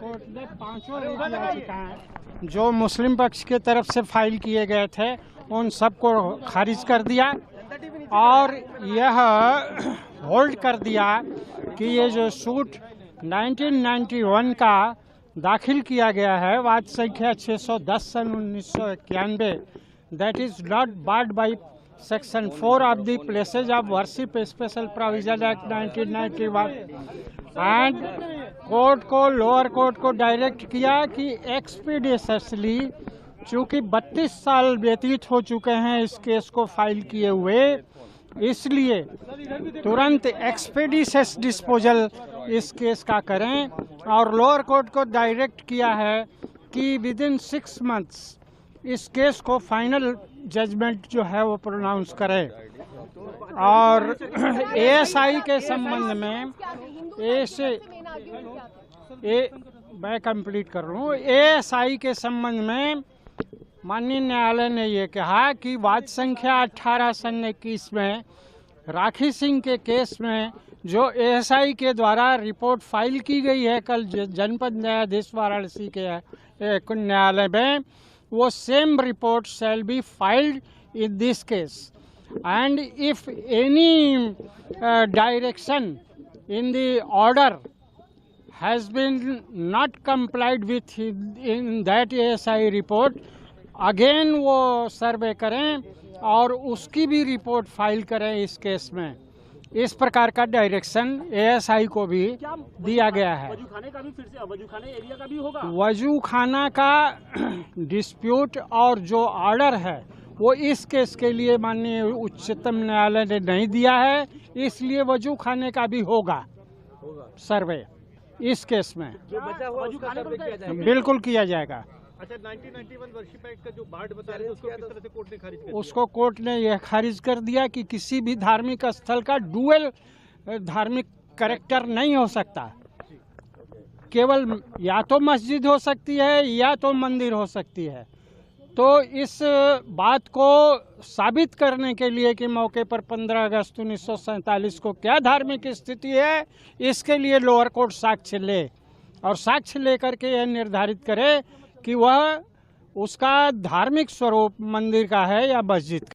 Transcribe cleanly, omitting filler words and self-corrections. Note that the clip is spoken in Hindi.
कोर्ट ने पांचों याचिकाएं जो मुस्लिम पक्ष की तरफ से फाइल किए गए थे उन सबको खारिज कर दिया और यह होल्ड कर दिया कि ये जो सूट 1991 का दाखिल किया गया है वाद संख्या 610 सन 1991 that is not barred by section 4 of the places of worship special provision act 1991 and court को लोअर कोर्ट को डायरेक्ट किया कि एक्सपीडिशसली चूँकि 32 साल व्यतीत हो चुके हैं इस केस को फाइल किए हुए, इसलिए तुरंत एक्सपीडिशस डिस्पोजल इस केस का करें और लोअर कोर्ट को डायरेक्ट किया है कि विद इन 6 मंथ्स इस केस को फाइनल जजमेंट जो है वो प्रोनाउंस करें। और एएसआई के संबंध में मैं कंप्लीट कर रहा हूँ। एएसआई के संबंध में माननीय न्यायालय ने ये कहा कि वाद संख्या 18 सन 21 में राखी सिंह के केस में जो एएसआई के द्वारा रिपोर्ट फाइल की गई है कल जनपद न्यायाधीश वाराणसी के न्यायालय में, वो same report shall be filed in this case and if any direction in the order has been not complied with in that ASI report, again वो सर्वे करें और उसकी भी रिपोर्ट फाइल करें इस केस में। इस प्रकार का डायरेक्शन एएसआई को भी दिया गया है। वजूखाने का भी फिर से वजूखाने एरिया का भी होगा। वजूखाना का डिस्प्यूट और जो ऑर्डर है वो इस केस के लिए माननीय उच्चतम न्यायालय ने नहीं दिया है, इसलिए वजूखाने का भी होगा सर्वे इस केस में। जो बचा हुआ बिल्कुल किया जाएगा। अच्छा, 1991 वर्शिप एक्ट का जो बार्ड बता रहे थे उसको किस तरह से कोर्ट ने खारिज कर दिया? उसको कोर्ट ने यह खारिज कर दिया कि किसी भी धार्मिक स्थल का डुअल धार्मिक कैरेक्टर नहीं हो सकता, केवल या तो मस्जिद हो सकती है या तो मंदिर हो सकती है। तो इस बात को साबित करने के लिए कि मौके पर 15 अगस्त 1947 को क्या धार्मिक स्थिति है, इसके लिए लोअर कोर्ट साक्ष्य ले और साक्ष्य लेकर के यह निर्धारित करे कि वह उसका धार्मिक स्वरूप मंदिर का है या मस्जिद का।